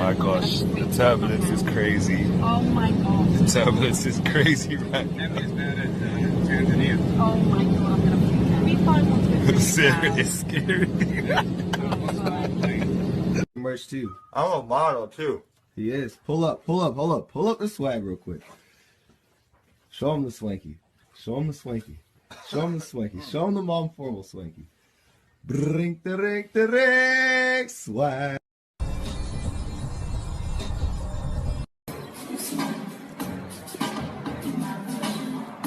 my gosh, the turbulence is crazy. Oh my god. The turbulence is crazy right now. Tanzania. Oh my god, I'm gonna freak out. We find what's good. It's scary. Merch too. I'm a model too. He is. Pull up, pull up the swag real quick. Show him the swanky. Show him the swanky. Show him the swanky. Show him the mom formal swanky. Brink the ring, swag.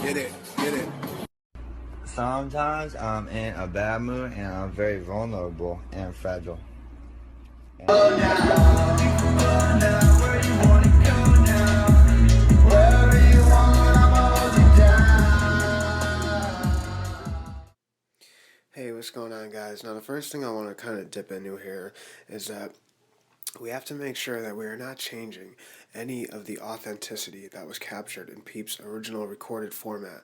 Get it. Sometimes I'm in a bad mood and I'm very vulnerable and fragile. Hey, what's going on, guys? Now, the first thing I want to kind of dip into here is that we have to make sure that we are not changing any of the authenticity that was captured in Peep's original recorded format.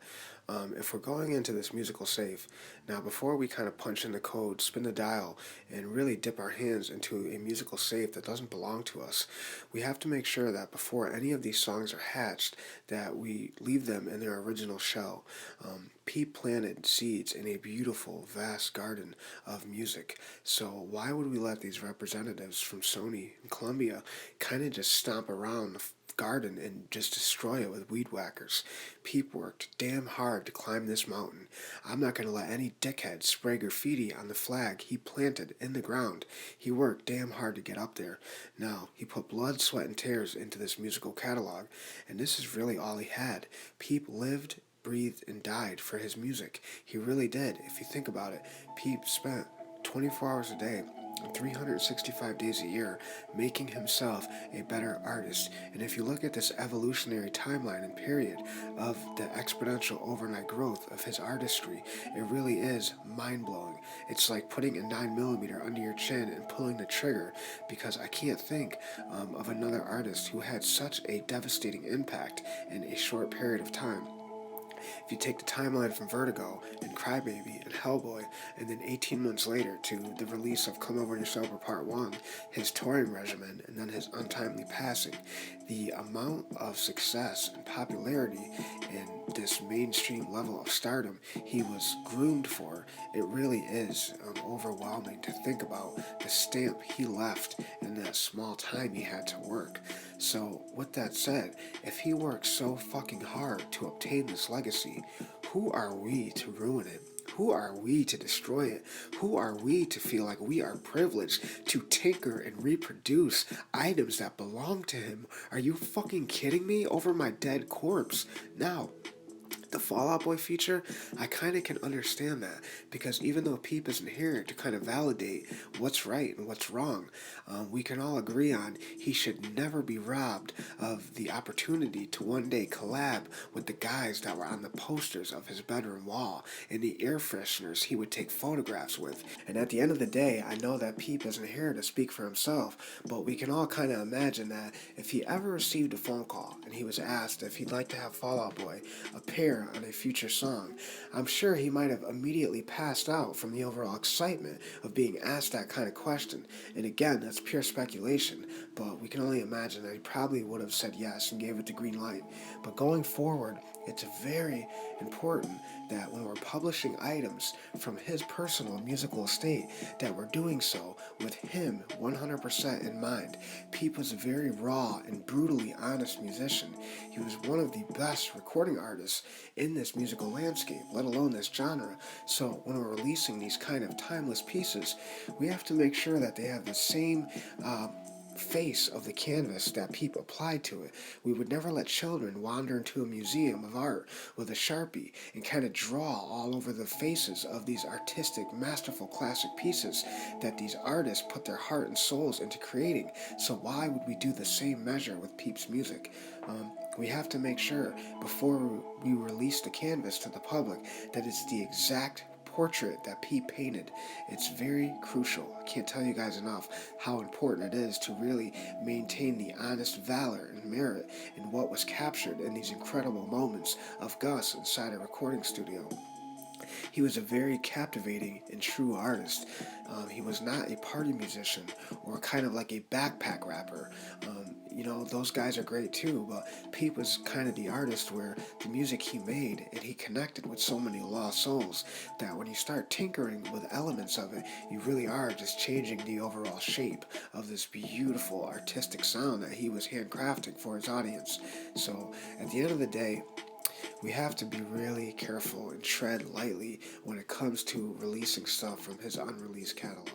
If we're going into this musical safe, now before we kind of punch in the code, spin the dial, and really dip our hands into a musical safe that doesn't belong to us, we have to make sure that before any of these songs are hatched, that we leave them in their original shell. Peep planted seeds in a beautiful, vast garden of music. So why would we let these representatives from Sony and Columbia kind of just stomp around the garden and just destroy it with weed whackers? Peep worked damn hard to climb this mountain. I'm not going to let any dickhead spray graffiti on the flag he planted in the ground. He worked damn hard to get up there. Now, he put blood, sweat, and tears into this musical catalog, and this is really all he had. Peep lived, breathed, and died for his music. He really did. If you think about it, Peep spent 24 hours a day, 365 days a year, making himself a better artist. And if you look at this evolutionary timeline and period of the exponential overnight growth of his artistry, it really is mind-blowing. It's like putting a 9mm under your chin and pulling the trigger, because I can't think of another artist who had such a devastating impact in a short period of time. If you take the timeline from Vertigo and Crybaby and Hellboy, and then 18 months later to the release of Come Over When You're Sober Part 1, his touring regimen, and then his untimely passing, the amount of success and popularity in this mainstream level of stardom he was groomed for, it really is overwhelming to think about the stamp he left in that small time he had to work. So, with that said, if he worked so fucking hard to obtain this legacy, who are we to ruin it? Who are we to destroy it? Who are we to feel like we are privileged to tinker and reproduce items that belong to him? Are you fucking kidding me? Over my dead corpse? Now, the Fall Out Boy feature, I kind of can understand that, because even though Peep isn't here to kind of validate what's right and what's wrong, we can all agree on he should never be robbed of the opportunity to one day collab with the guys that were on the posters of his bedroom wall and the air fresheners he would take photographs with. And at the end of the day, I know that Peep isn't here to speak for himself, but we can all kind of imagine that if he ever received a phone call and he was asked if he'd like to have Fall Out Boy appear on a future song, I'm sure he might have immediately passed out from the overall excitement of being asked that kind of question. And again, that's pure speculation, but we can only imagine that he probably would have said yes and gave it the green light. But going forward, it's very important that when we're publishing items from his personal musical estate, that we're doing so with him 100% in mind. Peep was a very raw and brutally honest musician. He was one of the best recording artists in this musical landscape, let alone this genre. So when we're releasing these kind of timeless pieces, we have to make sure that they have the same face of the canvas that Peep applied to it. We would never let children wander into a museum of art with a Sharpie and kind of draw all over the faces of these artistic, masterful, classic pieces that these artists put their heart and souls into creating. So why would we do the same measure with Peep's music? We have to make sure before we release the canvas to the public that it's the exact portrait that Peep painted. It's very crucial. I can't tell you guys enough how important it is to really maintain the honest valor and merit in what was captured in these incredible moments of Gus inside a recording studio. he was a very captivating and true artist. He was not a party musician or kind of like a backpack rapper. Those guys are great too, but Peep was kind of the artist where the music he made, and he connected with so many lost souls that when you start tinkering with elements of it, you really are just changing the overall shape of this beautiful artistic sound that he was handcrafting for his audience. So at the end of the day, we have to be really careful and tread lightly when it comes to releasing stuff from his unreleased catalog.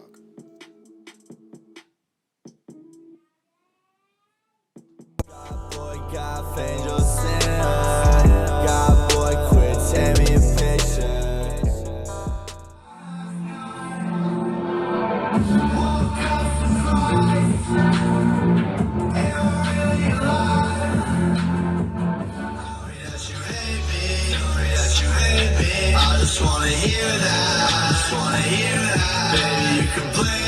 Goth Boi, God, fade your sin. Goth Boi, quit, take me a picture. I just wanna hear that. Baby, you can play